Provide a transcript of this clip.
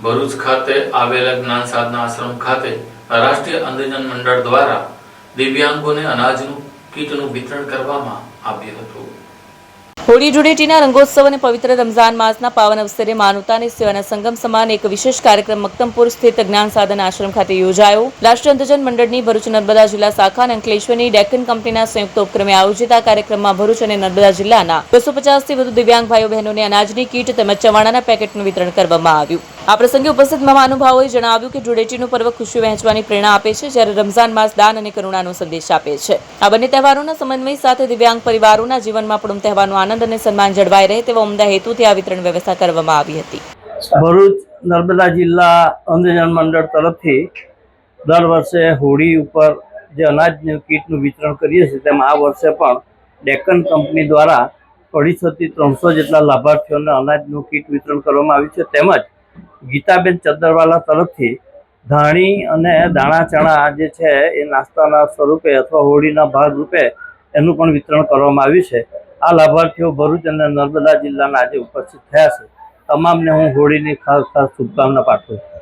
ભરૂચ ખાતે આવેલા જ્ઞાન સાધના આશ્રમ ખાતે રાષ્ટ્રીય અંધજન મંડળ દ્વારા દિવ્યાંગોને અનાજનું કીટનું વિતરણ કરવામાં આવ્યું હતું। હોળી ધૂળેટીના રંગોત્સવ અને પવિત્ર રમઝાન માસના પાવન અવસરે માનવતા અને સેવાના સંગમ સમાન એક વિશેષ કાર્યક્રમ મક્તમપુર સ્થિત જ્ઞાન સાધના આશ્રમ ખાતે યોજાયો। રાષ્ટ્રીય અંધજન મંડળની ભરૂચ નર્મદા જિલ્લા શાખા અને અંકલેશ્વરની ડેક્કન કંપનીના સંયુક્ત ઉપક્રમે આયોજિત આ કાર્યક્રમમાં ભરૂચ અને નર્મદા જિલ્લાના 250થી વધુ દિવ્યાંગ ભાઈઓ બહેનોને અનાજની કીટ તેમજ ચવાણાના પેકેટનું વિતરણ કરવામાં આવ્યું। આ પ્રસંગે ઉપસ્થિત મહાનુભાવોએ જણાવ્યું કે ધૂળેટીનું પર્વ ખુશીઓ વહેંચવાની પ્રેરણા આપે છે, જ્યારે રમઝાન માસ દાન અને કરુણાનો સંદેશ આપે છે। આ બંને તહેવારોના સમન્વય સાથે દિવ્યાંગ પરિવારોના જીવનમાં પણ તહેવારનો આનંદ અને સન્માન જળવાઈ રહે તેવા ઉમદા હેતુથી આ વિતરણ વ્યવસ્થા કરવામાં આવી હતી। ભરૂચ નર્મદા જિલ્લા અંધજન મંડળ તરફથી દર વર્ષે હોળી ઉપર જે અનાજની કીટનું વિતરણ કરીએ છીએ, તેમાં આ વર્ષે પણ ડેક્કન કંપની દ્વારા 250 થી 300 જેટલા લાભાર્થીઓને અનાજનું કીટ વિતરણ કરવામાં આવ્યું છે। તેમજ ગીતાબેન ચદ્દરવાલા તરફથી ધાણી અને દાણા ચણા જે છે એ નાસ્તાના સ્વરૂપે અથવા હોળીના ભાગ રૂપે એનું પણ વિતરણ કરવામાં આવ્યું છે। આ લાભાર્થીઓ ભરૂચ અને નર્મદા જિલ્લાના આજે ઉપસ્થિત થયા છે। તમામને હું હોળીની ખાસ શુભકામના પાઠવું છું।